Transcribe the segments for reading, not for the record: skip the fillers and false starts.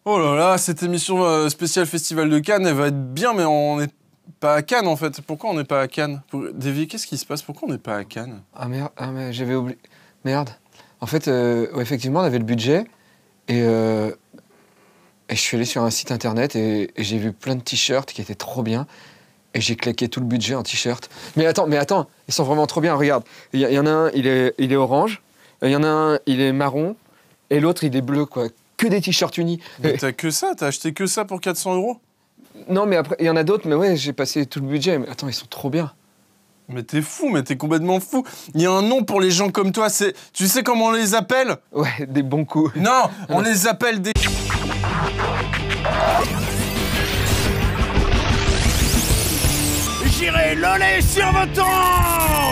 Oh là là, cette émission spéciale Festival de Cannes, elle va être bien, mais on n'est pas à Cannes en fait. Pourquoi on n'est pas à Cannes? Davy, qu'est-ce qui se passe? Pourquoi on n'est pas à Cannes? Ah merde, mais j'avais oublié. Merde. En fait, ouais, effectivement, on avait le budget et je suis allé sur un site internet et j'ai vu plein de t-shirts qui étaient trop bien et j'ai claqué tout le budget en t-shirt. Mais attends, ils sont vraiment trop bien. Regarde, il y en a un, il est orange, il y en a un, il est marron et l'autre, il est bleu, quoi. Que des t-shirts unis. Mais t'as que ça? T'as acheté que ça pour 400 €? Non, mais après, il y en a d'autres, mais ouais, j'ai passé tout le budget. Mais attends, ils sont trop bien. Mais t'es fou, mais t'es complètement fou. Il y a un nom pour les gens comme toi, tu sais comment on les appelle? Ouais, des bons coups. Non, on les appelle des... J'irai loler sur vos tombes.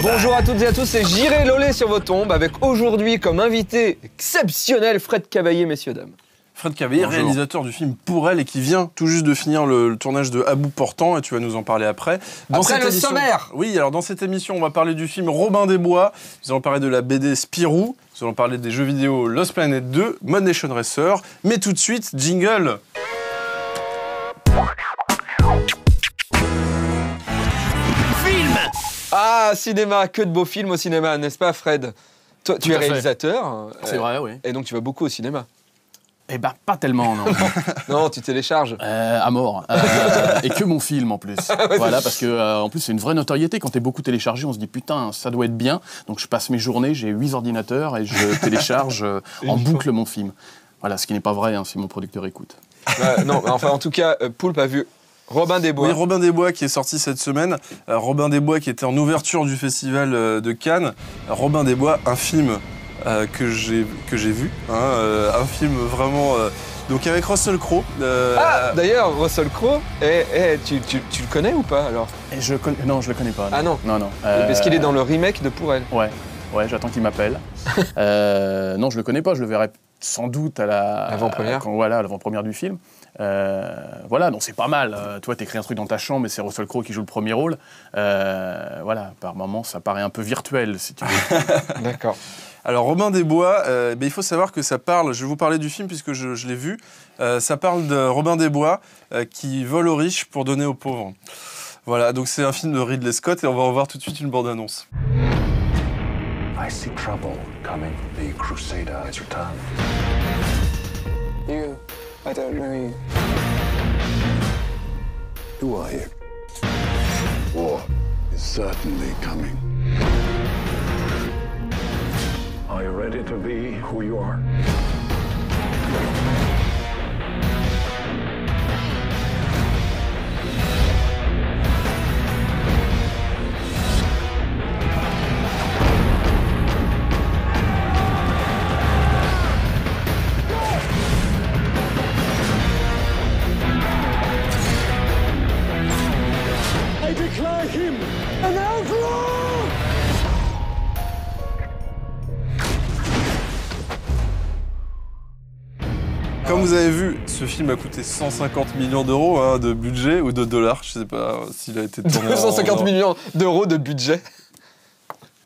Bonjour à toutes et à tous, c'est J'irai loler sur vos tombes avec aujourd'hui comme invité exceptionnel Fred Cavaillé, messieurs, dames. Fred Cavaillé, réalisateur du film Pour elle et qui vient tout juste de finir le tournage de À bout portant et tu vas nous en parler après. Après le sommaire. Oui, alors dans cette émission, on va parler du film Robin des Bois, nous allons parler de la BD Spirou, nous allons parler des jeux vidéo Lost Planet 2, Mod Nation Racer, mais tout de suite, jingle. Ah, cinéma, que de beaux films au cinéma, n'est-ce pas Fred? Toi, tu es réalisateur. C'est vrai, oui. Et donc tu vas beaucoup au cinéma. Eh ben, pas tellement, non. Non, tu télécharges. À mort. Et que mon film, en plus. Voilà, parce que, en plus, c'est une vraie notoriété. Quand t'es beaucoup téléchargé, on se dit, putain, ça doit être bien. Donc, je passe mes journées, j'ai 8 ordinateurs et je télécharge en boucle mon film. Voilà, ce qui n'est pas vrai, hein, si mon producteur écoute. Non, enfin, en tout cas, Poulpe a vu Robin des Bois. Oui, Robin des Bois qui est sorti cette semaine. Robin des Bois qui était en ouverture du festival de Cannes. Robin des Bois, un film que j'ai vu. Un film vraiment... donc avec Russell Crowe. Ah, d'ailleurs, Russell Crowe, tu le connais ou pas alors? Non, je le connais pas. Non. Ah non? Non. Parce qu'il est dans le remake de Pour elle. Ouais, j'attends qu'il m'appelle. Non, je le connais pas, je le verrai sans doute à l'avant-première. Voilà, à l'avant-première du film. Voilà, donc c'est pas mal. Toi, t'écris un truc dans ta chambre, mais c'est Russell Crowe qui joue le premier rôle. Voilà, par moments, ça paraît un peu virtuel, si tu veux. D'accord. Alors, Robin des Bois, il faut savoir que ça parle, je vais vous parler du film puisque je l'ai vu, ça parle de Robin des Bois qui vole aux riches pour donner aux pauvres. Voilà, donc c'est un film de Ridley Scott et on va revoir tout de suite une bande-annonce. I see trouble coming. The Crusader has returned. You, I don't know you. Who are you? War is certainly coming. Are you ready to be who you are? I declare him an outlaw! Comme vous avez vu, ce film a coûté 150 millions d'euros de budget, ou de dollars, je sais pas s'il a été tourné 250 millions d'euros de budget.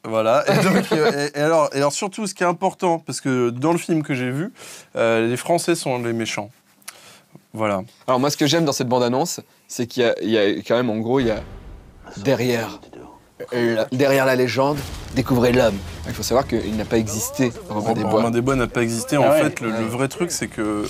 Voilà, et, donc, et alors surtout ce qui est important, parce que dans le film que j'ai vu, les Français sont les méchants. Voilà. Alors moi, ce que j'aime dans cette bande-annonce, c'est qu'il y a quand même, en gros, il y a derrière la légende, découvrez l'homme. Il faut savoir qu'il n'a pas existé, Robin des Bois. Robin des Bois n'a pas existé. En fait, le vrai truc, c'est que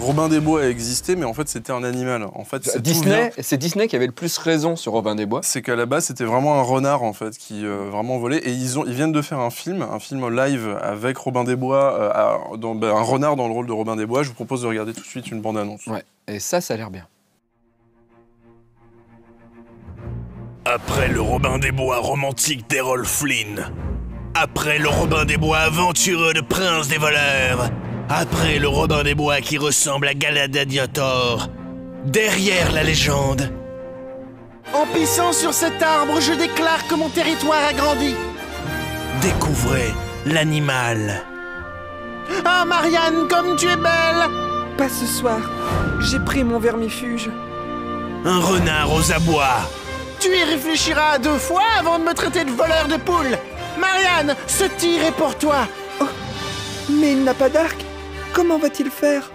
Robin des Bois a existé, mais en fait, c'était un animal. En fait, c'est Disney qui avait le plus raison sur Robin des Bois. C'est qu'à la base, c'était vraiment un renard, en fait, qui vraiment volait. Et ils viennent de faire un film live avec Robin des Bois, un renard dans le rôle de Robin des Bois. Je vous propose de regarder tout de suite une bande-annonce. Ouais, et ça a l'air bien. Après le Robin des Bois romantique d'Errol Flynn. Après le Robin des Bois aventureux de Prince des voleurs. Après le Robin des Bois qui ressemble à Galadiator. Derrière la légende. En pissant sur cet arbre, je déclare que mon territoire a grandi. Découvrez l'animal. Ah, Marianne, comme tu es belle! Pas ce soir. J'ai pris mon vermifuge. Un renard aux abois. Tu y réfléchiras 2 fois avant de me traiter de voleur de poules. Marianne, ce tir est pour toi. Mais il n'a pas d'arc. Comment va-t-il faire?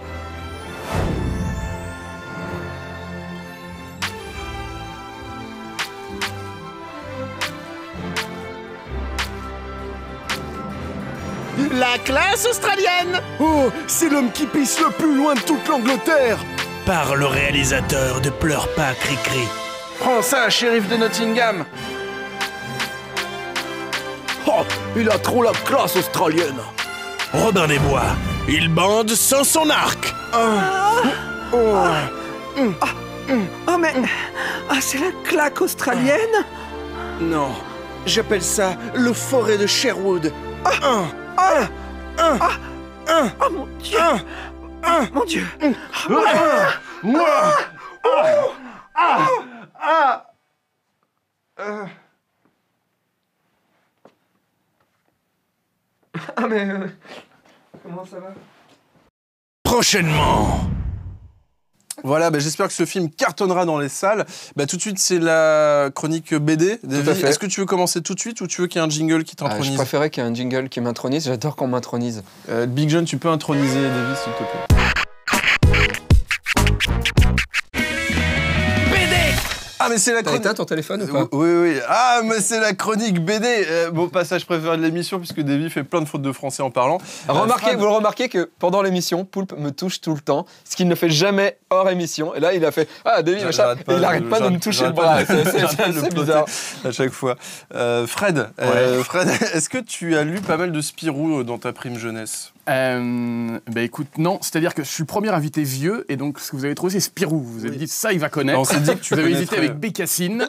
La classe australienne. Oh, c'est l'homme qui pisse le plus loin de toute l'Angleterre. Par le réalisateur de Pleure pas, Cri-Cri. Prends ça, shérif de Nottingham. Oh, il a trop la classe australienne. Robin des Bois. Il bande sans son arc. Ah mais... Ah, c'est la claque australienne. Non, j'appelle ça le forêt de Sherwood. Oh mon Dieu. Mon Dieu. Ah mais... comment ça va? Prochainement. Voilà, j'espère que ce film cartonnera dans les salles. Tout de suite, c'est la chronique BD. Davy. fait. Est-ce que tu veux commencer tout de suite ou tu veux qu'il y ait un jingle qui Je t'intronise préférais qu'il y ait un jingle qui m'intronise. J'adore qu'on m'intronise. Big John, tu peux introniser Davy, s'il te plaît. Ah, mais c'est la T'as chronique... éteint ton téléphone ou pas? Oui. Ah, mais c'est la chronique BD. Bon passage préféré de l'émission, puisque Davy fait plein de fautes de français en parlant. Fred- Vous remarquez que pendant l'émission, Poulpe me touche tout le temps, ce qu'il ne fait jamais hors émission. Et là, il a fait « Ah, Davy, machin », J'arrête pas et il de- n'arrête pas de me toucher le bras. j'arrête C'est pas de le assez plotter bizarre. à chaque fois. Fred, Fred, est-ce que tu as lu pas mal de Spirou dans ta prime jeunesse? Écoute, non, c'est-à-dire que je suis le premier invité vieux, et donc ce que vous avez trouvé, c'est Spirou. Vous avez dit ça, il va connaître. On s'est dit que tu vous avez hésité connaîtrais. avec Bécassine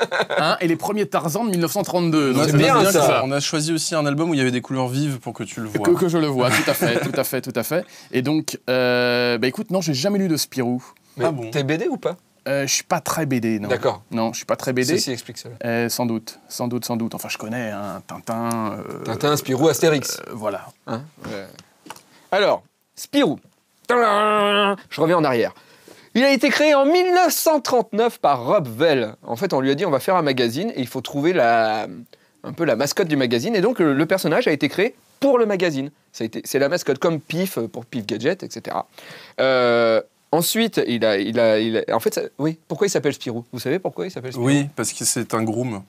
et les premiers Tarzan de 1932. Donc, C'est bien, que ça. On a choisi aussi un album où il y avait des couleurs vives pour que tu le vois. que je le vois, tout à fait. Et donc, écoute, non, j'ai jamais lu de Spirou. Mais Ah bon. t'es BD ou pas? Je suis pas très BD, non. D'accord. Non, je suis pas très BD. Ceci explique cela. Sans doute. Enfin, je connais Tintin. Tintin, Spirou, Astérix. Voilà. Hein Alors, Spirou. Tadam. Je reviens en arrière. Il a été créé en 1939 par Rob Vell. En fait, on lui a dit on va faire un magazine et il faut trouver un peu la mascotte du magazine. Et donc, le personnage a été créé pour le magazine. C'est la mascotte comme Pif pour Pif Gadget, etc. Ensuite, en fait, oui, pourquoi il s'appelle Spirou? Vous savez pourquoi il s'appelle Spirou? Oui, parce que c'est un groom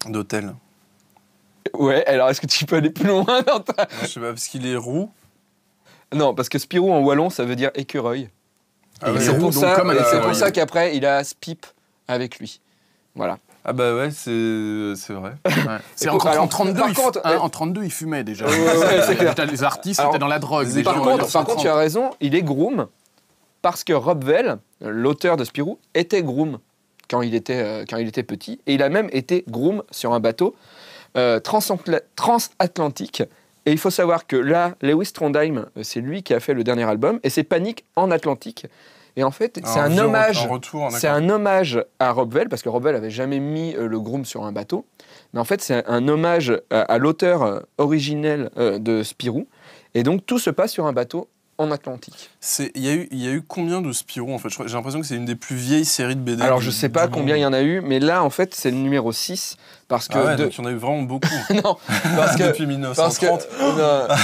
d'hôtel. Ouais, alors est-ce que tu peux aller plus loin dans ta... Je sais pas, parce qu'il est roux. Non, parce que Spirou en wallon, ça veut dire écureuil. Ah Et ouais, c'est roux, pour donc ça, comme un et c'est écureuil. pour ça qu'après, il a Spip avec lui. Voilà. Ah bah ouais, c'est vrai. C'est pour- en alors, 32, par contre, en 32, il fumait déjà. ouais, c'est clair. Les artistes Alors, étaient dans la drogue. déjà, Par en contre, 1930. tu as raison, il est groom parce que Rob Vell, l'auteur de Spirou, était groom quand il était petit. Et il a même été groom sur un bateau transatlantique. Et il faut savoir que là, Lewis Trondheim, c'est lui qui a fait le dernier album, et c'est Panic en Atlantique. Et en fait, c'est un hommage. C'est un hommage à Rob Vell, parce que Rob Vell avait jamais mis le groom sur un bateau. Mais en fait, c'est un hommage à l'auteur originel de Spirou. Et donc, tout se passe sur un bateau en Atlantique. Il y a eu combien de Spirou en fait? J'ai l'impression que c'est une des plus vieilles séries de BD. Alors, je sais pas combien il y en a eu, mais là, en fait, c'est le numéro 6. Parce que. Ah ouais, donc il y en a eu vraiment beaucoup. Non, parce que. Depuis Parce que. 1930.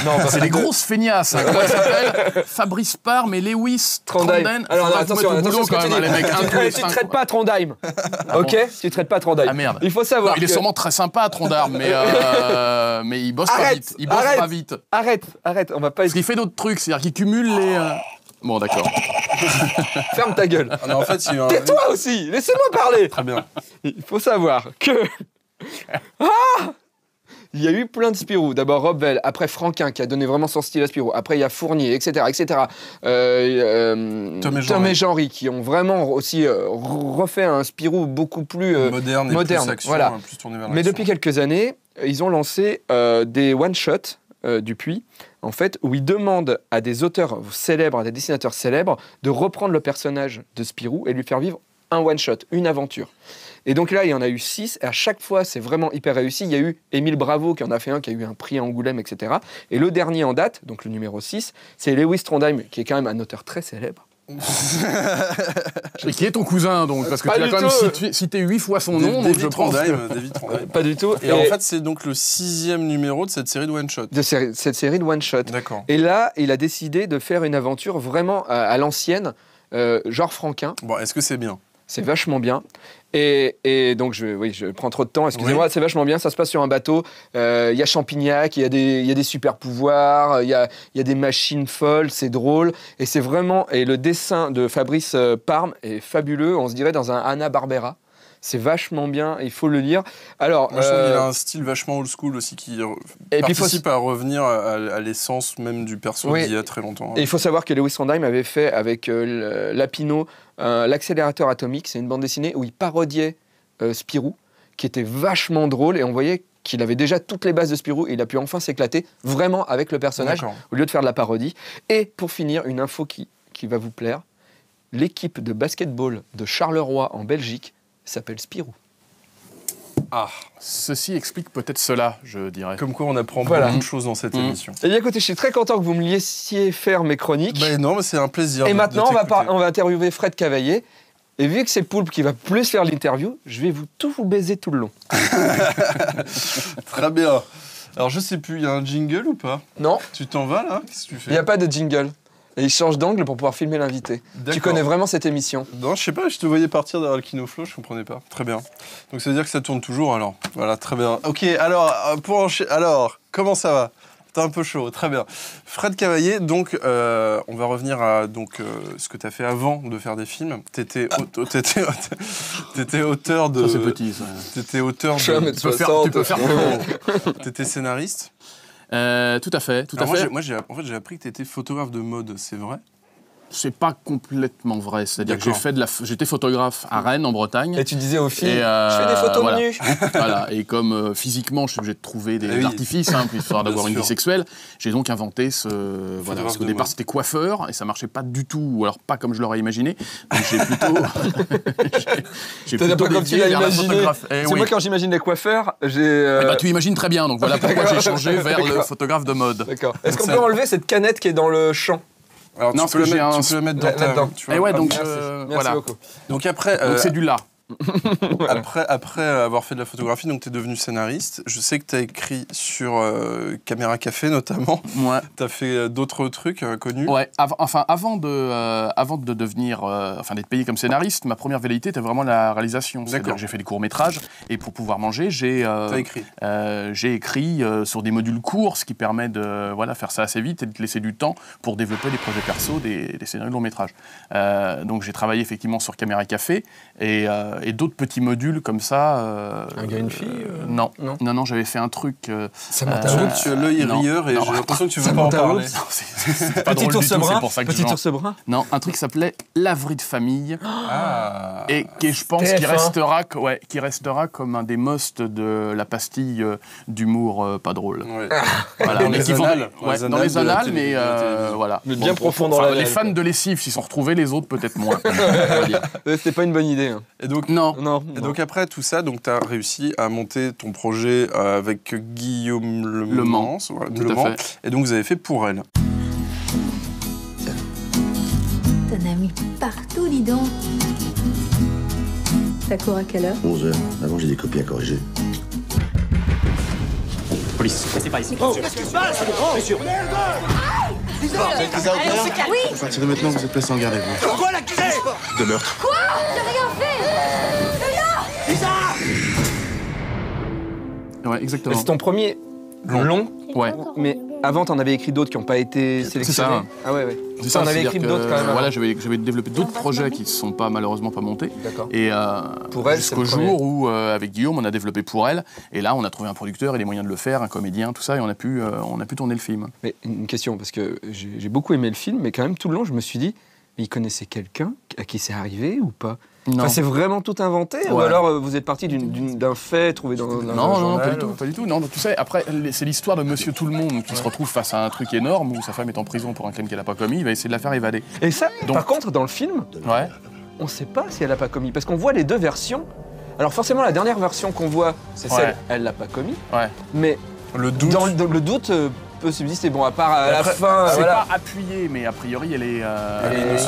Non, parce C'est que- des grosses feignasses. Comment ils s'appellent? Fabrice Parme et Lewis Trondheim. Alors, Faudra attention, te mettre au boulot, ce que quand tu même, dis. les mecs. Un coup, Tu cinq. traites pas Trondheim. Ok? Tu traites pas Trondheim. Ah merde. Il faut savoir. Il est que- sûrement très sympa, Trondheim, mais il bosse pas Arrête, vite. Il bosse arrête. pas vite. Arrête, on va pas. Parce qu'il fait d'autres trucs, c'est-à-dire qu'il cumule les. Bon, d'accord. Ferme ta gueule. Ah non, en fait, il y a eu un... Tais-toi aussi, laissez-moi parler. Très bien. Il faut savoir que... Il y a eu plein de Spirou. D'abord Rob Vell, après Franquin qui a donné vraiment son style à Spirou. Après il y a Fournier, etc. Tom et Jeanry qui ont vraiment aussi refait un Spirou beaucoup plus Moderne et moderne, plus action, voilà. plus tourné vers Mais l'action. depuis quelques années, ils ont lancé des one-shots Dupuis, en fait, où ils demandent à des auteurs célèbres, à des dessinateurs célèbres, de reprendre le personnage de Spirou et lui faire vivre un one-shot, une aventure. Et donc là, il y en a eu 6, et à chaque fois, c'est vraiment hyper réussi. Il y a eu Émile Bravo qui en a fait un, qui a eu un prix à Angoulême, etc. Et le dernier en date, donc le numéro 6, c'est Lewis Trondheim, qui est quand même un auteur très célèbre. Et qui est ton cousin, donc, parce que Pas tu as du quand même tout. cité 8 fois son nom, donc je pense que... David Trondheim. Pas du tout. Et en fait, c'est donc le 6e numéro de cette série de one-shot. de cette série de one-shot. D'accord. Et là, il a décidé de faire une aventure vraiment à l'ancienne, genre Franquin. Bon, est-ce que c'est bien? C'est vachement bien. Et donc, je prends trop de temps, excusez-moi, c'est vachement bien. Ça se passe sur un bateau. Il y a Champignac, il y a des super pouvoirs, il y a des machines folles, c'est drôle. Et c'est vraiment. Et le dessin de Fabrice Parme est fabuleux. On se dirait dans un Hanna-Barbera. C'est vachement bien, il faut le lire. Alors, moi, je trouve qu'il a un style vachement old school aussi qui participe à revenir à l'essence même du perso d'il y a très longtemps. Et il faut savoir que Lewis Trondheim avait fait avec Lapino l'accélérateur atomique. C'est une bande dessinée où il parodiait Spirou, qui était vachement drôle, et on voyait qu'il avait déjà toutes les bases de Spirou, et il a pu enfin s'éclater vraiment avec le personnage, au lieu de faire de la parodie. Et pour finir, une info qui va vous plaire, l'équipe de basketball de Charleroi en Belgique s'appelle Spirou. Ah, ceci explique peut-être cela, je dirais. Comme quoi on apprend beaucoup de choses dans cette émission. Eh bien écoutez, je suis très content que vous me laissiez faire mes chroniques. Ben non, mais c'est un plaisir. Et maintenant, on va interviewer Fred Cavaillé. Et vu que c'est Poulpe qui va plus faire l'interview, je vais tout vous baiser tout le long. Très bien. Alors je sais plus, il y a un jingle ou pas? Non. Tu t'en vas là? Qu'est-ce que tu fais? Il n'y a pas de jingle. Et il change d'angle pour pouvoir filmer l'invité. Tu connais vraiment cette émission? Non, je sais pas, je te voyais partir derrière le Kinoflow, je comprenais pas. Très bien. Donc ça veut dire que ça tourne toujours alors. Voilà, très bien. Ok, alors, comment ça va? T'es un peu chaud, très bien. Fred Cavaillé, donc, on va revenir à ce que t'as fait avant de faire des films. T'étais auteur de... Ça, c'est petit, ça. T'étais auteur de... Tu peux faire T'étais scénariste? Tout à fait. Moi, j'ai appris que tu étais photographe de mode, c'est vrai? C'est pas complètement vrai. C'est-à-dire que j'étais photographe à Rennes, en Bretagne. Et tu disais aux filles, je fais des photos de nu. Voilà. Et comme physiquement, je suis obligé de trouver des artifices, histoire d'avoir une vie sexuelle, j'ai donc inventé voilà, parce qu'au départ, c'était coiffeur, et ça marchait pas du tout, ou alors pas comme je l'aurais imaginé. Donc j'ai plutôt... C'est pas comme tu l'as imaginé. Moi, quand j'imagine les coiffeurs, j'ai... tu imagines très bien, donc voilà pourquoi j'ai changé vers le photographe de mode. D'accord. Est-ce qu'on peut enlever cette canette qui est dans le champ? Alors, tu peux le mettre dans là-dedans. Et ouais, donc Merci beaucoup. Donc après, donc c'est du là. Après avoir fait de la photographie, donc tu es devenu scénariste. Je sais que tu as écrit sur Caméra Café notamment. Ouais. Tu as fait d'autres trucs connus. Ouais, avant de devenir, d'être payé comme scénariste, ma première velléité était vraiment la réalisation. C'est-à-dire que j'ai fait des courts-métrages, et pour pouvoir manger, j'ai écrit sur des modules courts, ce qui permet de faire ça assez vite et de laisser du temps pour développer des projets perso, des scénarios de long-métrage. Donc j'ai travaillé effectivement sur Caméra Café, et d'autres petits modules comme ça. Un gars, une fille Non, j'avais fait un truc... Tu as l'œil rieur et j'ai l'impression que tu veux pas en parler. C'est pas drôle du tout, c'est pour ça que Petit ours brun. Non, un truc qui s'appelait Laverie de famille. Et qui, je pense, qui restera comme un des musts de la pastille d'humour pas drôle. Ouais. Voilà, dans les annales. Dans les annales, mais voilà. Mais bien profond dans la les fans de lessive s'y sont retrouvés, les autres peut-être moins. C'était pas une bonne idée. Et donc, donc après tout ça, tu as réussi à monter ton projet avec Guillaume Le Mans. Voilà, tout à fait. Et donc vous avez fait Pour elle. T'en as mis partout, dis donc. Ça court à quelle heure? 11h. Avant, j'ai des copies à corriger. Police, c'est pas ici. Qu'est-ce qui se passe? Monsieur! Vous êtes accusé à hauteur? Oui. À partir de maintenant, vous êtes placé en garde à vue. Pourquoi l'accusé? De meurtre. Quoi? J'ai rien fait. Lisa! Ouais, exactement. C'est ton premier long. Ouais. Mais avant, t'en avais écrit d'autres qui n'ont pas été sélectionnés. C'est ça. Ah ouais. C'est ça, on avait écrit d'autres quand même. Voilà, j'avais développé d'autres projets qui ne sont malheureusement pas montés. D'accord. Et Pour elle, jusqu'au jour où, avec Guillaume, on a développé Pour elle. Et là, on a trouvé un producteur et les moyens de le faire, un comédien, tout ça, et on a pu tourner le film. Mais une question, parce que j'ai beaucoup aimé le film, mais quand même tout le long, je me suis dit, mais il connaissait quelqu'un à qui c'est arrivé ou pas? Non. Enfin, c'est vraiment tout inventé? Ou alors vous êtes parti d'un fait trouvé dans un Non, journal, pas du tout. Non, donc, tu sais, après, c'est l'histoire de Monsieur Tout-le-Monde qui se retrouve face à un truc énorme où sa femme est en prison pour un crime qu'elle n'a pas commis. Il va essayer de la faire évader. Et ça, Donc- par contre, dans le film, on ne sait pas si elle n'a pas commis. Parce qu'on voit les deux versions. Alors forcément, la dernière version qu'on voit, c'est celle, elle l'a pas commis. Ouais. Mais Le doute. dans le doute peut subsister. Bon, à part à la fin, C'est voilà. pas appuyé, mais a priori, elle est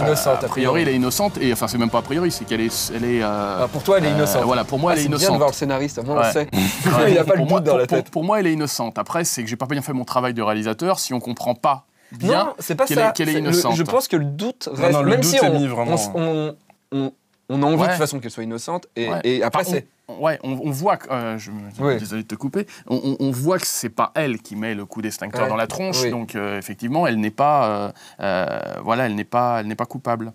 innocente. A priori, elle est innocente. Et enfin, c'est même pas a priori, c'est qu'elle est. Alors, pour toi, elle est innocente. Voilà, pour moi, elle est C'est bien de innocente. voir le scénariste. Moi, on Ouais. le sait. Il n'a pas le doute dans la tête. Pour moi, elle est innocente. Après, c'est que j'ai pas bien fait mon travail de réalisateur si on comprend pas bien Non, c'est pas qu'elle ça. est C'est innocente. Je pense que le doute reste. non, le même doute si est mis vraiment. on on a envie de Ouais. toute façon qu'elle soit innocente, et, Ouais. et après, Enfin, c'est... on voit que. Désolé de te couper. On voit que c'est pas elle qui met le coup d'extincteur Ouais. dans la tronche, Oui. donc effectivement, elle n'est pas. Elle n'est pas coupable.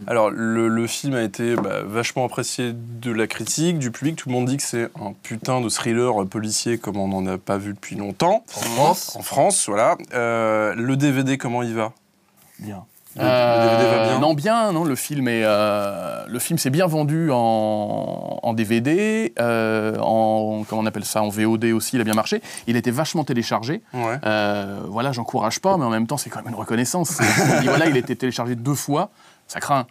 Alors, le film a été vachement apprécié de la critique, du public. Tout le monde dit que c'est un putain de thriller policier comme on n'en a pas vu depuis longtemps. En France, voilà. Le DVD, comment il va? Bien. Le DVD va bien? Non, bien, non, le film s'est bien vendu en DVD, comment on appelle ça, en VOD aussi, il a bien marché. Il était vachement téléchargé. Ouais. Voilà, j'encourage pas, mais en même temps, c'est quand même une reconnaissance. On dit, voilà, il a été téléchargé 2 fois. Ça craint.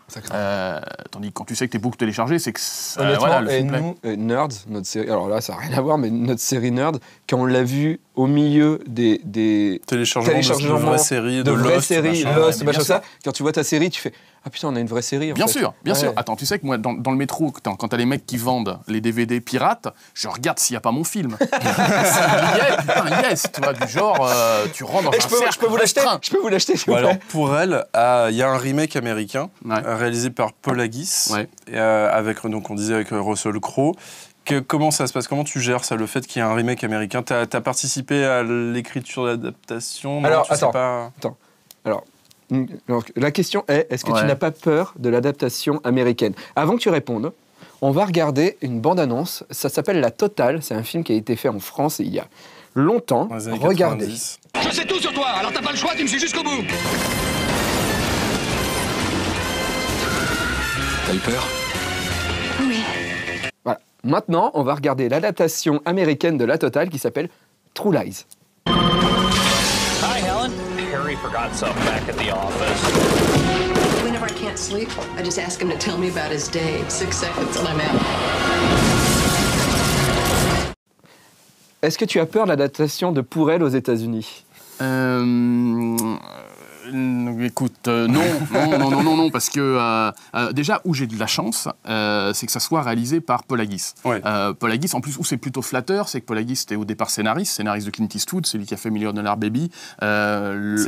Tandis que quand tu sais que t'es beaucoup téléchargé, c'est que Honnêtement, voilà, le et film plaît. nous, Nerds, notre série, alors là, ça n'a rien à voir, mais notre série Nerd, quand on l'a vu au milieu des téléchargements de vraies séries, de vraies Lost, séries, machin. Lost, Ouais, machin, bien ça, quand tu vois ta série, tu fais ah putain, on a une vraie série. Bien fait. sûr, bien Ouais. sûr. Attends, tu sais que moi, dans le métro, quand t'as les mecs qui vendent les DVD pirates, je regarde s'il n'y a pas mon film. C'est un billet, putain, yes, tu vois, du genre, tu rentres dans un cercle. Je peux vous l'acheter. restreint. Je peux vous l'acheter, s'il vous Bon, plaît. alors, pour elle, il y a un remake américain réalisé par Paul Haggis, Ouais. et, avec, donc on disait avec Russell Crowe. Comment ça se passe? Comment tu gères ça, le fait qu'il y ait un remake américain? T'as participé à l'écriture de l'adaptation? Alors, tu sais attends. pas... Alors, la question est que Ouais. tu n'as pas peur de l'adaptation américaine? Avant que tu répondes, on va regarder une bande-annonce. Ça s'appelle La Totale. C'est un film qui a été fait en France il y a longtemps. Dans les années Regardez. 90. Je sais tout sur toi, alors t'as pas le choix, tu me suis jusqu'au bout. T'as eu peur? Oui. Voilà. Maintenant, on va regarder l'adaptation américaine de La Totale qui s'appelle True Lies. Hi, Helen. Harry forgot something back at the office. Whenever I can't sleep, I just ask him to tell me about his day. 6 seconds and I'm out. Est-ce que tu as peur de l'adaptation de Pour elle aux États-Unis? Écoute, non, parce que déjà, où j'ai de la chance, c'est que ça soit réalisé par Paul Haggis. Ouais. Paul Haggis, en plus, où c'est plutôt flatteur, c'est que Paul Haggis était au départ scénariste de Clint Eastwood, c'est lui qui a fait $1 Million Baby, C'est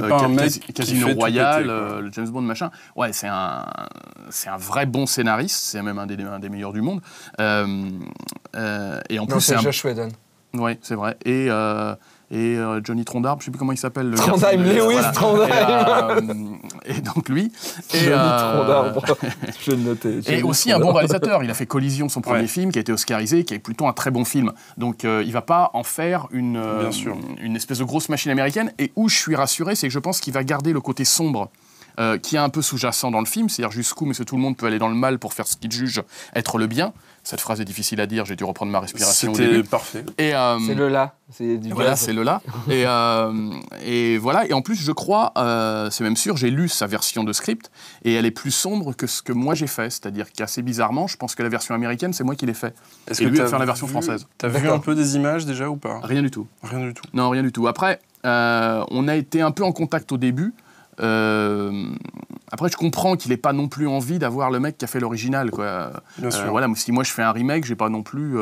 pas un mec qui Casino fait tout Royale, péter, quoi. le James Bond, machin. Ouais, c'est un vrai bon scénariste, c'est même un des meilleurs du monde. Et en plus, c'est un... Josh Whedon. Ouais, c'est vrai. Et Johnny Trondheim, je sais plus comment il s'appelle. Le Trondheim, garçon de- Lewis voilà. Trondheim. Et donc lui. Johnny Trondheim, je vais le noter. Et Johnny aussi un bon Trondheim. réalisateur. Il a fait Collision, son premier film, qui a été oscarisé, qui est plutôt un très bon film. Donc il va pas en faire Bien sûr. une espèce de grosse machine américaine. Et où je suis rassuré, c'est que je pense qu'il va garder le côté sombre qui est un peu sous-jacent dans le film, c'est-à-dire jusqu'où monsieur tout le monde peut aller dans le mal pour faire ce qu'il juge être le bien. Cette phrase est difficile à dire, j'ai dû reprendre ma respiration au début. C'était parfait. Et, C'est le là. C'est du voilà, jazz. c'est le là. Et voilà. Et en plus, je crois, c'est même sûr, j'ai lu sa version de script et elle est plus sombre que ce que moi j'ai fait. C'est-à-dire qu'assez bizarrement, je pense que la version américaine, c'est moi qui l'ai fait. Est-ce Et que lui t'as va faire la version vu- française. T'as vu un peu des images déjà ou pas? Rien du tout. Rien du tout. Non, rien du tout. Après, on a été un peu en contact au début. Après, je comprends qu'il n'ait pas non plus envie d'avoir le mec qui a fait l'original, quoi. Bien sûr. Voilà, si moi je fais un remake, j'ai pas non plus.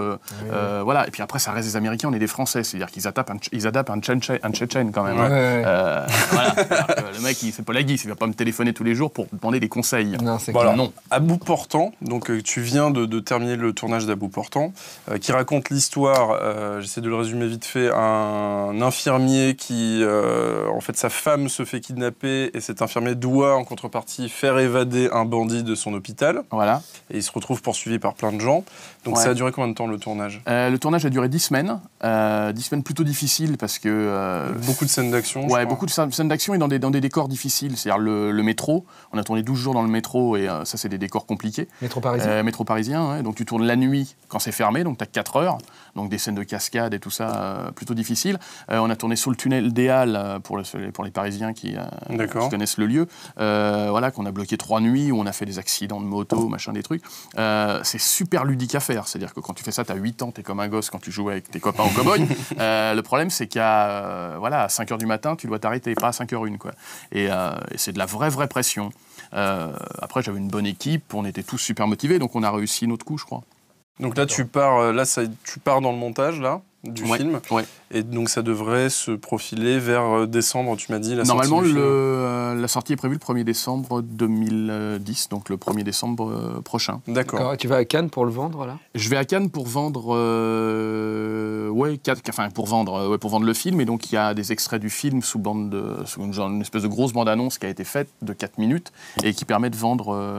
Voilà. Et puis après, ça reste des Américains, on est des Français, c'est-à-dire qu'ils adaptent un Tchétchène quand même. Ouais. Voilà. Alors que le mec, c'est pas la guise, il va pas me téléphoner tous les jours pour me demander des conseils. Non, c'est Bon, clair. alors, non. À bout portant, donc tu viens de terminer le tournage d'À bout portant, qui raconte l'histoire, j'essaie de le résumer vite fait, un infirmier qui, en fait, sa femme se fait kidnapper et cet infirmier doit, en contrepartie, faire évader un bandit de son hôpital. Voilà. Et il se retrouve poursuivi par plein de gens. Donc Ouais. ça a duré combien de temps, le tournage? Le tournage a duré 10 semaines. 10 semaines plutôt difficiles parce que. Beaucoup de scènes d'action, je Ouais, crois. beaucoup de scènes d'action et dans des décors difficiles. C'est-à-dire le métro. On a tourné 12 jours dans le métro et ça, c'est des décors compliqués. Métro parisien. Métro parisien, ouais. Donc tu tournes la nuit quand c'est fermé, donc tu as 4 heures. Donc des scènes de cascade et tout ça, plutôt difficiles. On a tourné sous le tunnel des Halles pour les Parisiens qui connaissent le lieu. Voilà, qu'on a bloqué 3 nuits, où on a fait des accidents de moto, machin, des trucs. C'est super ludique à faire. C'est-à-dire que quand tu fais ça, tu as 8 ans, tu es comme un gosse quand tu joues avec tes copains au cow-boy. Le problème, c'est qu'à à 5 h du matin, tu dois t'arrêter, pas à 5 h 01, quoi. Et c'est de la vraie pression. Après, j'avais une bonne équipe, on était tous super motivés, donc on a réussi notre coup, je crois. Donc là, tu pars dans le montage, là, du film. Ouais. Et donc ça devrait se profiler vers décembre, tu m'as dit, la sortie Normalement, du film. la sortie est prévue le 1er décembre 2010, donc le 1er décembre prochain. D'accord. Et tu vas à Cannes pour le vendre, là? Je vais à Cannes pour vendre, pour vendre le film. Et donc il y a des extraits du film sous une espèce de grosse bande-annonce qui a été faite de 4 minutes et qui permet de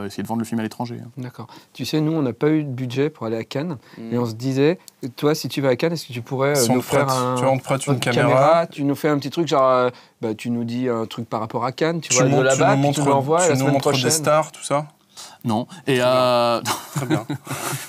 essayer de vendre le film à l'étranger. D'accord. Tu sais, nous, on n'a pas eu de budget pour aller à Cannes. Et on se disait, toi, si tu vas à Cannes, est-ce que tu pourrais nous faire on te prête une caméra. Tu nous fais un petit truc, genre, tu nous dis un truc par rapport à Cannes, tu vois, de là-bas, puis tu nous l'envoies la semaine prochaine. Des stars, tout ça. Non. Et Très bien.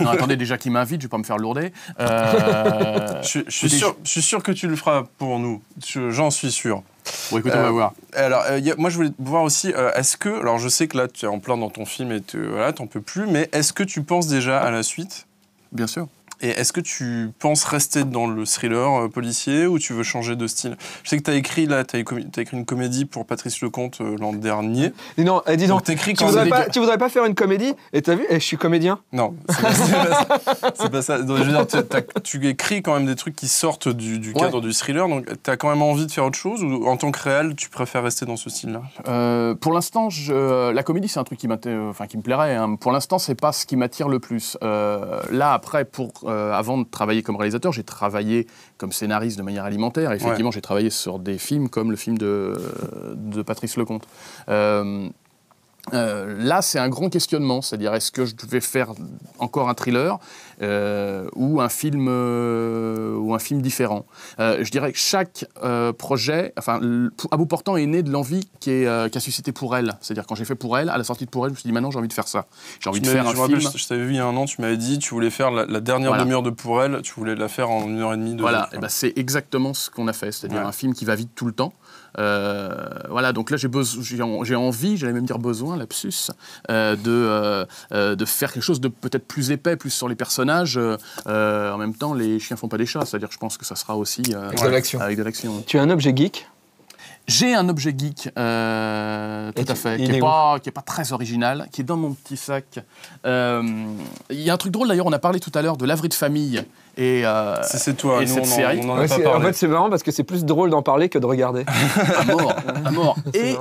non, attendez, déjà qu'il m'invite, je vais pas me faire lourder. Je suis sûr que tu le feras pour nous. J'en suis sûr. Bon, écoutez, on va voir. Alors, moi, je voulais voir aussi, est-ce que... Alors, je sais que là, tu es en plein dans ton film et t'en peux plus, mais est-ce que tu penses déjà à la suite? Bien sûr. Et est-ce que tu penses rester dans le thriller policier ou tu veux changer de style? Je sais que tu as écrit une comédie pour Patrice Lecomte l'an dernier. Et non, dis donc, tu voudrais pas faire une comédie? Et t'as vu, je suis comédien. Non, c'est pas ça. Donc, je veux dire, tu écris quand même des trucs qui sortent du cadre du thriller, donc tu as quand même envie de faire autre chose ou en tant que réal, tu préfères rester dans ce style-là? Pour l'instant, la comédie, c'est un truc qui me plairait. Hein. Pour l'instant, c'est pas ce qui m'attire le plus. Là, après, avant de travailler comme réalisateur, j'ai travaillé comme scénariste de manière alimentaire. Et effectivement, j'ai travaillé sur des films comme le film de Patrice Lecomte. Là, c'est un grand questionnement, c'est-à-dire est-ce que je devais faire encore un thriller ou un film différent. Je dirais que chaque projet, À bout portant est né de l'envie qu'a suscité Pour Elle. C'est-à-dire quand j'ai fait Pour Elle, à la sortie de Pour Elle, je me suis dit maintenant j'ai envie de faire ça. J'ai envie de faire un film. Je t'avais vu il y a un an, tu m'avais dit tu voulais faire la dernière demi-heure de Pour Elle, tu voulais la faire en 1h30. Voilà, et c'est exactement ce qu'on a fait, c'est-à-dire un film qui va vite tout le temps. Donc là j'ai envie, j'allais même dire besoin, lapsus, de faire quelque chose de peut-être plus épais, plus sur les personnages. En même temps, les chiens font pas des chats, c'est-à-dire que je pense que ça sera aussi avec de l'action. Tu as un objet geek? J'ai un objet geek, tout à fait, qui est pas très original, qui est dans mon petit sac. Il y a un truc drôle d'ailleurs, on a parlé tout à l'heure de laverie de famille et c'est toi, et nous, cette série. On en a pas parlé. En fait, c'est marrant parce que c'est plus drôle d'en parler que de regarder. À mort. Et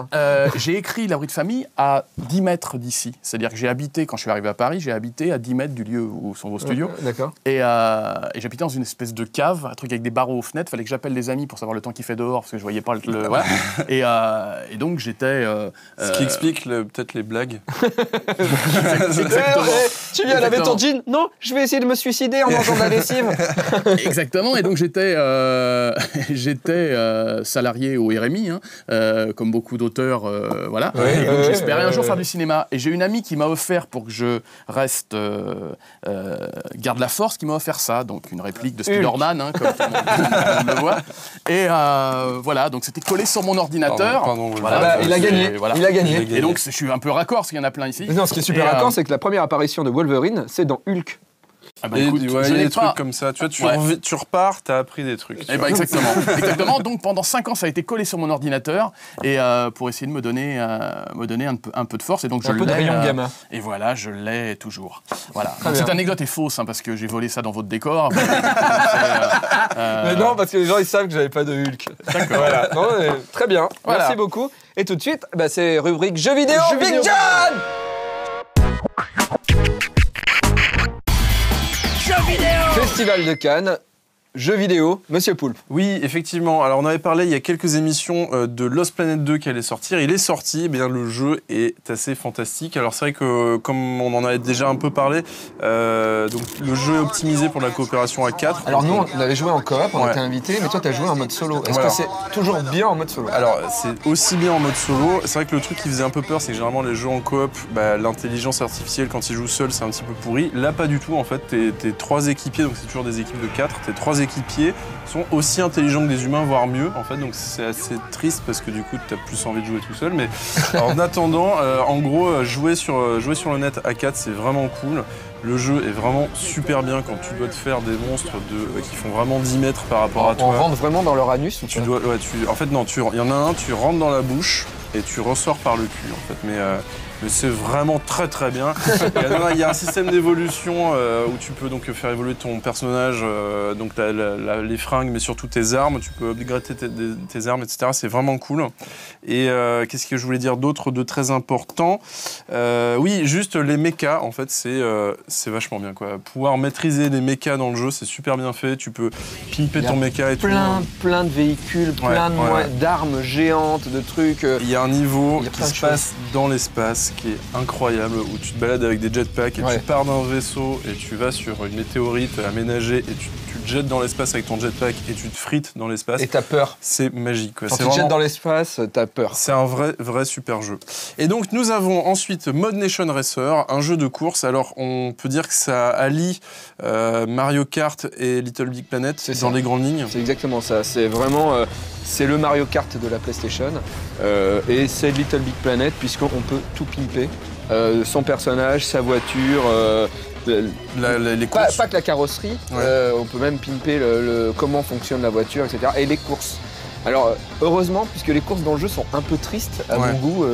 j'ai écrit laverie de famille à 10 mètres d'ici. C'est-à-dire que j'ai habité, quand je suis arrivé à Paris, j'ai habité à 10 mètres du lieu où sont vos studios. D'accord. Et j'habitais dans une espèce de cave, un truc avec des barreaux aux fenêtres. Fallait que j'appelle les amis pour savoir le temps qu'il fait dehors parce que je voyais pas le voilà. Et donc j'étais. Ce qui explique peut-être les blagues. Exactement. Tu viens laver ton jean? Non, je vais essayer de me suicider en mangeant de la lessive. Exactement. Et donc j'étais salarié au RMI, comme beaucoup d'auteurs, voilà. Et donc j'espérais un jour faire du cinéma. Et j'ai une amie qui m'a offert pour que je reste garde la force, qui m'a offert ça, donc une réplique de Spider-Man, comme tout le monde le voit. Et voilà, donc c'était collé sur mon ordinateur. Pardon, voilà, il a gagné. Voilà. Il a gagné. Et donc je suis un peu raccord, parce qu'il y en a plein ici. Non, ce qui est super raccord, c'est que la première apparition de Wolverine, c'est dans Hulk. Écoute, il y a des trucs comme ça. Tu vois, tu repars, t'as appris des trucs. Exactement. Donc pendant 5 ans, ça a été collé sur mon ordinateur et pour essayer de me donner un peu de force. Et donc je l'ai. Un peu de rayon gamma. Et voilà, je l'ai toujours. Voilà. Cette anecdote est fausse parce que j'ai volé ça dans votre décor. Mais non, parce que les gens ils savent que j'avais pas de Hulk. D'accord. Voilà. Non, très bien. Voilà. Merci beaucoup. Et tout de suite, c'est rubrique jeux vidéo. Big John. Festival de Cannes, jeux vidéo, Monsieur Poulpe. Oui, effectivement. Alors, on avait parlé il y a quelques émissions de Lost Planet 2 qui allait sortir. Il est sorti. Eh bien, le jeu est assez fantastique. Alors, c'est vrai que, comme on en avait déjà un peu parlé, donc, le jeu est optimisé pour la coopération à 4. Alors, nous, on avait joué en coop, on était invités, mais toi, tu as joué en mode solo. Est-ce que c'est toujours bien en mode solo? Alors, c'est aussi bien en mode solo. C'est vrai que le truc qui faisait un peu peur, c'est que généralement, les jeux en coop, l'intelligence artificielle, quand ils jouent seuls, c'est un petit peu pourri. Là, pas du tout. En fait, t'es 3 équipiers, donc c'est toujours des équipes de 4. T'es 3 équipiers sont aussi intelligents que des humains, voire mieux. En fait, donc c'est assez triste parce que du coup, tu as plus envie de jouer tout seul. Mais alors, en attendant, en gros, jouer sur le net à 4, c'est vraiment cool. Le jeu est vraiment super bien quand tu dois te faire des monstres qui font vraiment 10 mètres par rapport à toi. On rentre vraiment dans leur anus? En fait, non, il y en a un, tu rentres dans la bouche et tu ressors par le cul, en fait. Mais mais c'est vraiment très très bien. Il y a un système d'évolution où tu peux donc faire évoluer ton personnage, donc les fringues, mais surtout tes armes. Tu peux upgrader tes armes, etc. C'est vraiment cool. Et qu'est-ce que je voulais dire d'autre de très important? Oui, juste les mechas, en fait, c'est vachement bien, quoi. Pouvoir maîtriser les mechas dans le jeu, c'est super bien fait. Tu peux pimper ton mecha et tout. Plein de véhicules, plein d'armes géantes, de trucs. Il y a un niveau qui se passe dans l'espace qui est incroyable, où tu te balades avec des jetpacks et tu pars d'un vaisseau et tu vas sur une météorite aménagée et tu te jettes dans l'espace avec ton jetpack et tu te frites dans l'espace. Et t'as peur. C'est magique, quoi. Quand tu te jettes dans l'espace, t'as peur. C'est un vrai super jeu. Et donc nous avons ensuite Mod Nation Racer, un jeu de course. Alors on peut dire que ça allie Mario Kart et Little Big Planet dans les grandes lignes. C'est exactement ça. C'est vraiment c'est le Mario Kart de la PlayStation et c'est Little Big Planet puisqu'on peut tout pimper. Son personnage, sa voiture, les courses. Pas que la carrosserie, on peut même pimper comment fonctionne la voiture, etc. Et les courses. Alors heureusement, puisque les courses dans le jeu sont un peu tristes à mon goût,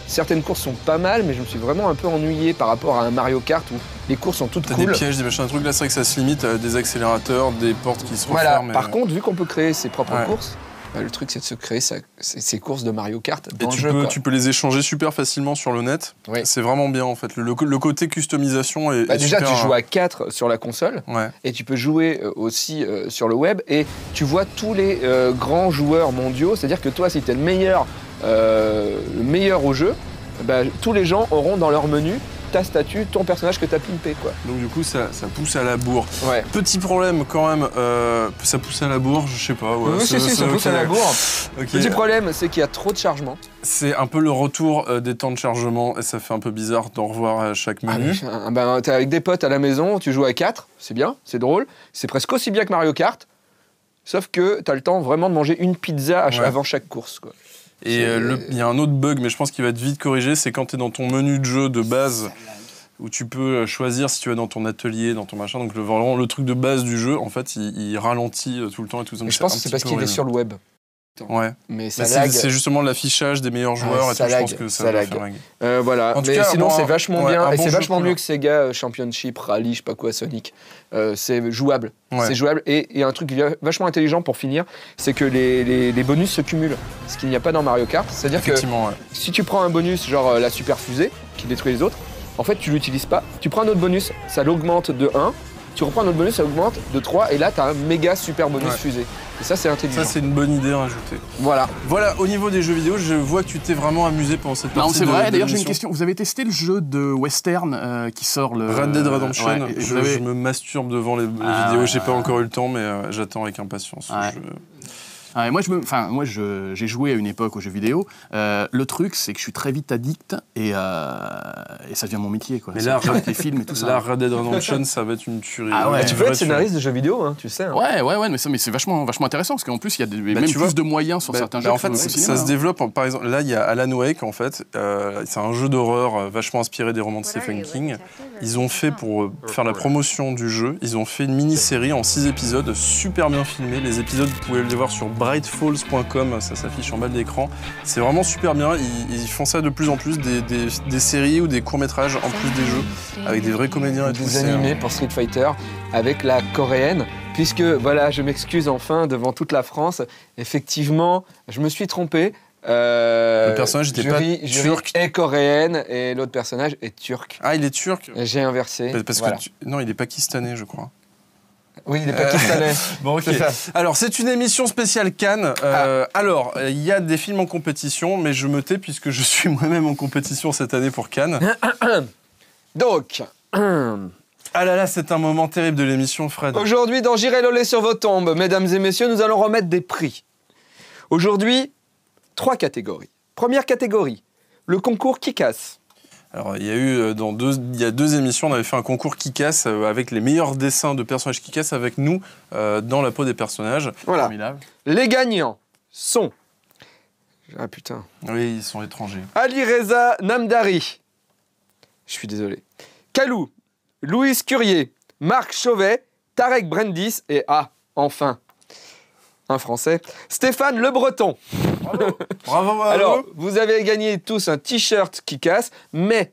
certaines courses sont pas mal, mais je me suis vraiment un peu ennuyé par rapport à un Mario Kart où les courses sont toutes cool. T'as des pièges, des machins, des trucs, là c'est vrai que ça se limite à des accélérateurs, des portes qui se referment. Par contre, vu qu'on peut créer ses propres courses, le truc c'est de se créer ses courses de Mario Kart dans le jeu. Tu peux les échanger super facilement sur le net. C'est vraiment bien en fait. Le côté customisation est déjà super... tu joues à 4 sur la console et tu peux jouer aussi sur le web et tu vois tous les grands joueurs mondiaux. C'est-à-dire que toi, si tu es le meilleur au jeu, tous les gens auront dans leur menu ta statue, ton personnage que t'as pimpé, quoi. Donc du coup, ça pousse à la bourre. Petit problème quand même, ça pousse à la bourre, je sais pas. Oui, ça pousse à la bourre. Petit problème, c'est qu'il y a trop de chargement. C'est un peu le retour des temps de chargement et ça fait un peu bizarre d'en revoir à chaque menu. T'es avec des potes à la maison, tu joues à 4, c'est bien, c'est drôle. C'est presque aussi bien que Mario Kart, sauf que t'as le temps vraiment de manger une pizza avant chaque course, quoi. Et il y a un autre bug, mais je pense qu'il va être vite corrigé, c'est quand tu es dans ton menu de jeu de base, où tu peux choisir si tu es dans ton atelier, dans ton machin. Donc vraiment le truc de base du jeu, en fait, il ralentit tout le temps et tout ça. Mais je pense que c'est parce qu'il est sur le web. Ouais. Mais c'est justement l'affichage des meilleurs joueurs et tout, je pense que ça va faire lag. Voilà. En tout mais cas, sinon, c'est vachement bien. Et c'est vachement mieux cool. que Sega Championship, Rally, je sais pas quoi, Sonic. C'est jouable. C'est jouable. Et il y a un truc vachement intelligent pour finir, c'est que les bonus se cumulent. Ce qu'il n'y a pas dans Mario Kart. C'est-à-dire que si tu prends un bonus, genre la super fusée, qui détruit les autres, en fait, tu l'utilises pas. Tu prends un autre bonus, ça l'augmente de 1. Tu reprends un autre bonus, ça augmente de 3. Et là, tu as un méga super bonus fusée. Et ça, c'est intelligent. Ça, c'est une bonne idée à rajouter. Voilà, au niveau des jeux vidéo, je vois que tu t'es vraiment amusé pendant cette partie. Non, c'est vrai. D'ailleurs, j'ai une question. Vous avez testé le jeu de western qui sort le... Red Dead Redemption. Je me masturbe devant les vidéos. J'ai pas encore eu le temps, mais j'attends avec impatience. Moi, j'ai joué à une époque aux jeux vidéo. Le truc, c'est que je suis très vite addict et ça devient mon métier, quoi. Mais là, avec les films et tout ça. Là, Red Dead Redemption, ça va être une tuerie. Tu peux être scénariste de jeux vidéo, hein, tu sais. Hein. Ouais, mais c'est vachement intéressant parce qu'en plus, il y a même plus de moyens sur certains jeux. En fait, ça se développe. Par exemple, là, il y a Alan Wake, en fait. C'est un jeu d'horreur vachement inspiré des romans de Stephen King. Ils ont fait, pour faire la promotion du jeu, ils ont fait une mini-série en 6 épisodes, super bien filmés. Les épisodes, vous pouvez les voir sur brightfalls.com, ça s'affiche en bas de l'écran. C'est vraiment super bien. Ils font ça de plus en plus, des séries ou des courts-métrages en plus des jeux, avec des vrais comédiens et tout. Des animés pour Street Fighter avec la coréenne. Puisque, voilà, je m'excuse enfin devant toute la France. Effectivement, je me suis trompé. Le personnage n'était pas turc. Est coréenne et l'autre personnage est turc. Ah, il est turc. J'ai inversé. Parce que non, il est pakistanais, je crois. Oui, il est pakistanais. Bon, ok. Alors, c'est une émission spéciale Cannes. Alors, il y a des films en compétition, mais je me tais puisque je suis moi-même en compétition cette année pour Cannes. Donc... Ah là là, c'est un moment terrible de l'émission, Fred. Aujourd'hui, dans J'irai loler sur vos tombes, mesdames et messieurs, nous allons remettre des prix. Aujourd'hui, 3 catégories. Première catégorie, le concours Kick-Ass. Alors, il y a eu il y a 2 émissions, on avait fait un concours Kick-Ass avec les meilleurs dessins de personnages Kick-Ass avec nous dans la peau des personnages. Voilà. Formidable. Les gagnants sont... Ah putain. Oui, ils sont étrangers. Ali Reza Namdari. Je suis désolé. Kalou, Louis Curier, Marc Chauvet, Tarek Brendis et enfin, un Français, Stéphane Le Breton. Bravo. Alors, vous avez gagné tous un t-shirt qui casse, mais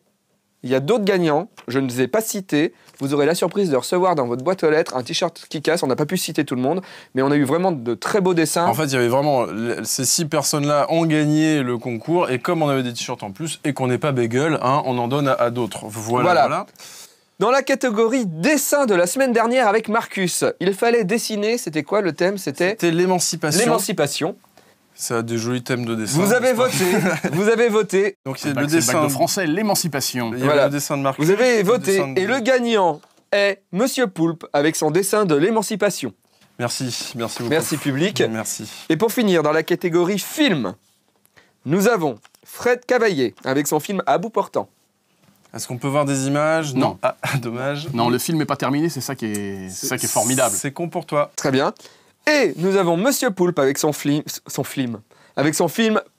il y a d'autres gagnants, je ne les ai pas cités. Vous aurez la surprise de recevoir dans votre boîte aux lettres un t-shirt qui casse. On n'a pas pu citer tout le monde, mais on a eu vraiment de très beaux dessins. En fait, il y avait vraiment... Ces 6 personnes-là ont gagné le concours, et comme on avait des t-shirts en plus, et qu'on n'est pas bagel, hein, on en donne à d'autres. Voilà. Dans la catégorie dessin de la semaine dernière avec Marcus, il fallait dessiner, c'était quoi le thème? C'était l'émancipation. L'émancipation. Ça a des jolis thèmes de dessin. Vous avez voté. Donc c'est le dessin de français, l'émancipation. Il y avait le dessin de Marcus. Vous avez voté, et le gagnant est Monsieur Poulpe avec son dessin de l'émancipation. Merci beaucoup. Merci public. Merci. Et pour finir, dans la catégorie film, nous avons Fred Cavaillé avec son film À bout portant. Est-ce qu'on peut voir des images? Non. Ah, dommage. Non, le film n'est pas terminé, c'est ça qui est formidable. C'est con pour toi. Très bien. Et nous avons Monsieur Poulpe avec son film,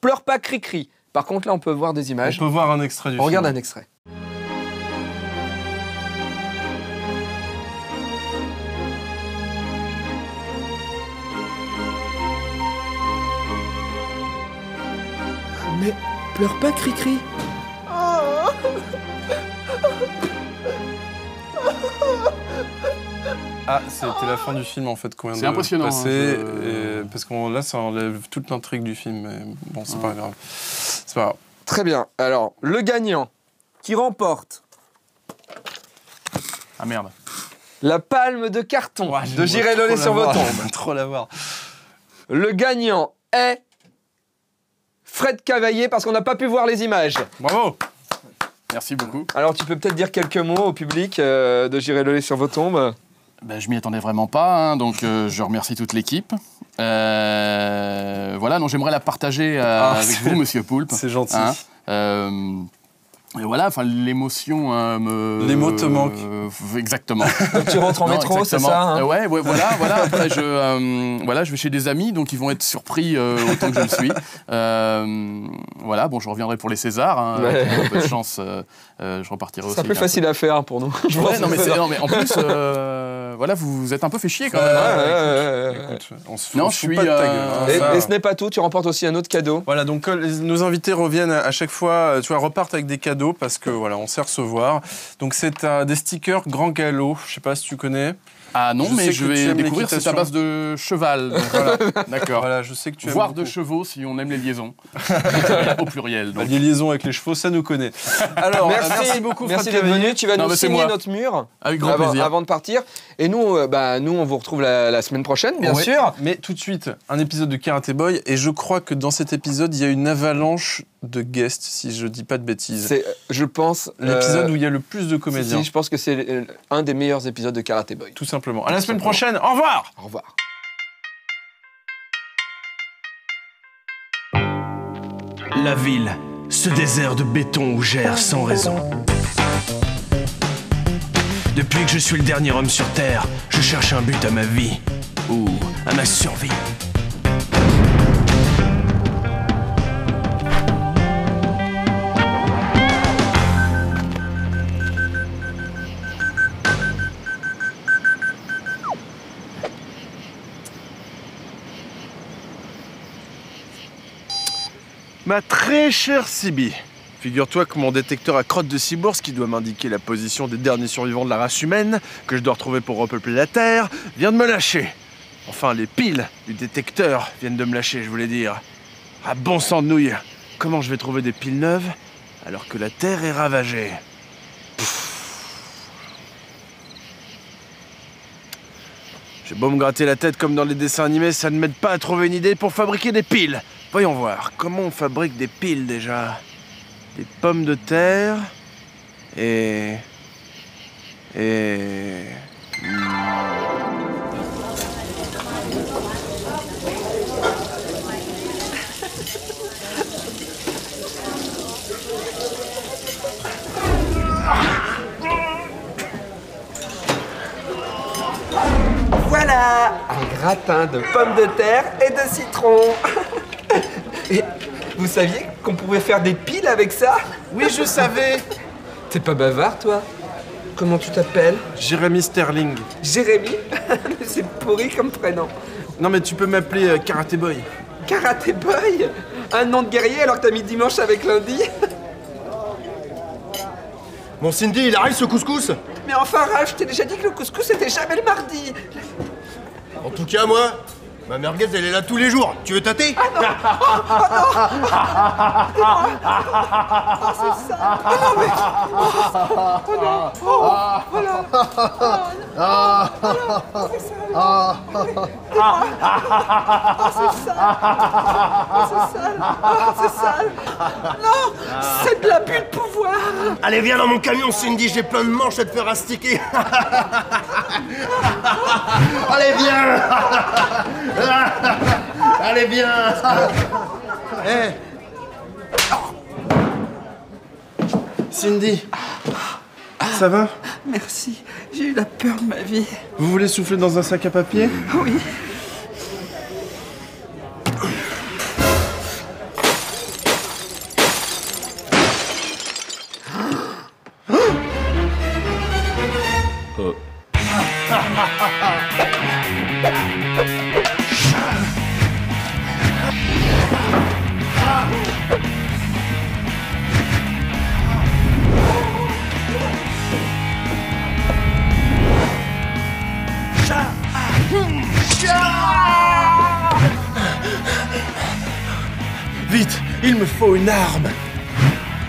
Pleure pas cri-cri. Par contre, là, on peut voir des images. On peut voir un extrait du film. On regarde un extrait. Mais pleure pas, Cri-Cri. Ah, c'était la fin du film en fait qu'on vient de impressionnant, passer. Parce que là, ça enlève toute l'intrigue du film. Mais bon, c'est pas grave. C'est pas grave. Très bien. Alors, le gagnant qui remporte Ah merde. la palme de carton de J'irai donner sur vos tombes. Trop la voir. Le gagnant est Fred Cavaillé parce qu'on n'a pas pu voir les images. Bravo. Merci beaucoup. Alors, tu peux peut-être dire quelques mots au public de J'irai donner sur vos tombes. Ben, je m'y attendais vraiment pas, hein, donc je remercie toute l'équipe. Voilà, donc j'aimerais la partager avec vous, Monsieur Poulpe. C'est gentil. Et voilà, enfin l'émotion me... Les mots te manquent. Exactement. Donc tu rentres en métro, c'est ça hein ouais, voilà. Après, je vais chez des amis, donc ils vont être surpris autant que je le suis. Voilà, bon, je reviendrai pour les Césars. Hein, avec un peu de chance, je repartirai aussi. C'est un peu facile à faire pour nous. Ouais, non, mais en plus, voilà, vous êtes un peu fait chier quand même. Écoute, on se fout pas de ta gueule. Et ce n'est pas tout, tu remportes aussi un autre cadeau. Voilà, donc nos invités reviennent à chaque fois, tu vois, repartent avec des cadeaux parce que voilà, on sait recevoir. Donc c'est des stickers Grand Galop, je sais pas si tu connais. Ah non, mais je vais découvrir, c'est à base de cheval. Donc voilà, d'accord. Voilà, je sais que tu aimes voire beaucoup. de chevaux si on aime les liaisons. Au pluriel. Donc. Les liaisons avec les chevaux, ça nous connaît. Alors, merci beaucoup, merci Fred d'être Cavaillé. venu. Tu vas nous signer notre mur avec grand plaisir. Avant de partir. Et nous, on vous retrouve la semaine prochaine, bien sûr. Mais tout de suite, un épisode de Karate Boy. Et je crois que dans cet épisode, il y a une avalanche de guests, si je dis pas de bêtises. C'est, je pense, l'épisode où il y a le plus de comédiens. Si, je pense que c'est un des meilleurs épisodes de Karate Boy. Tout simplement. À la semaine prochaine. Au revoir. Au revoir. La ville, ce désert de béton où j'erre sans raison. Depuis que je suis le dernier homme sur Terre, je cherche un but à ma vie, ou à ma survie. Ma très chère Sibi, figure-toi que mon détecteur à crotte de cybourse, qui doit m'indiquer la position des derniers survivants de la race humaine, que je dois retrouver pour repeupler la Terre, vient de me lâcher. Enfin, les piles du détecteur viennent de me lâcher, je voulais dire. Ah bon sang de nouilles, comment je vais trouver des piles neuves alors que la Terre est ravagée? J'ai beau me gratter la tête comme dans les dessins animés, ça ne m'aide pas à trouver une idée pour fabriquer des piles. Voyons voir, comment on fabrique des piles déjà? Des pommes de terre et... Voilà, un gratin de pommes de terre et de citron. Et vous saviez qu'on pouvait faire des piles avec ça? Oui, je savais. T'es pas bavard, toi? Comment tu t'appelles? Jérémy Sterling. Jérémy? C'est pourri comme prénom. Non mais tu peux m'appeler Karaté Boy. Karaté Boy? Un nom de guerrier alors que t'as mis dimanche avec lundi? Bon, Cindy, il arrive ce couscous? Mais enfin, Ralph, je t'ai déjà dit que le couscous c'était jamais le mardi. En tout cas, moi, ma merguez, elle est là tous les jours. Tu veux tâter? Ah non! Oh non! Oh, c'est ça! Oh non, mais... Oh non! Oh là! Oh c'est ça! Oh, c'est sale! Oh, c'est sale! Oh, c'est sale! Non! C'est de l'abus de pouvoir! Allez, viens dans mon camion, Cindy, j'ai plein de manches à te faire astiquer. Allez, viens! Allez, viens! Hey. Cindy, ça va? Merci, j'ai eu la peur de ma vie. Vous voulez souffler dans un sac à papier? Oui. Vite, il me faut une arme.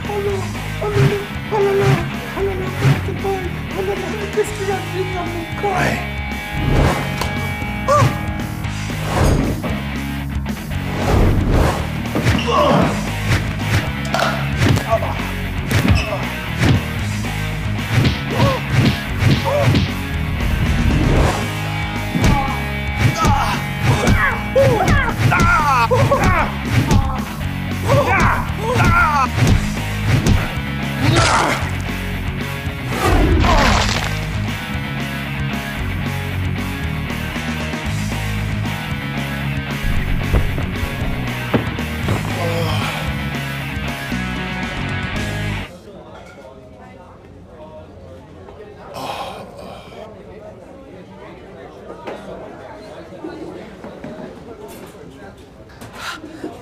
Oh là, oh là là, oh là là, oh là là, Karaté Boy, oh là là, qu'est-ce qu'il a fait dans mon corps? Ouais.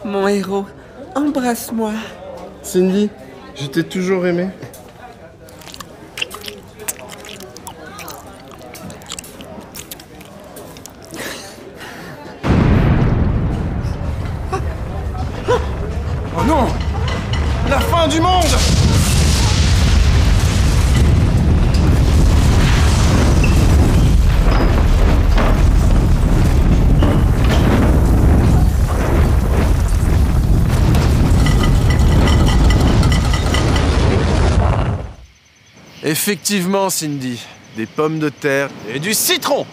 Mon héros, embrasse-moi. Cindy, je t'ai toujours aimé. Oh non! La fin du monde! Effectivement, Cindy, des pommes de terre et du citron.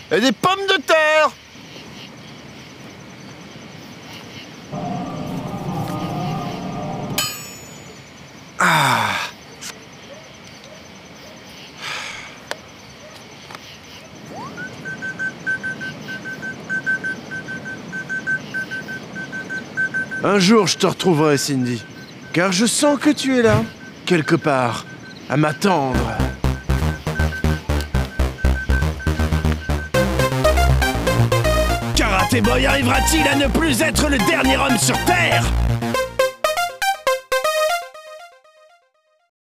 Et des pommes de terre. Ah. Un jour, je te retrouverai, Cindy, car je sens que tu es là. Quelque part, à m'attendre. Karaté Boy arrivera-t-il à ne plus être le dernier homme sur Terre?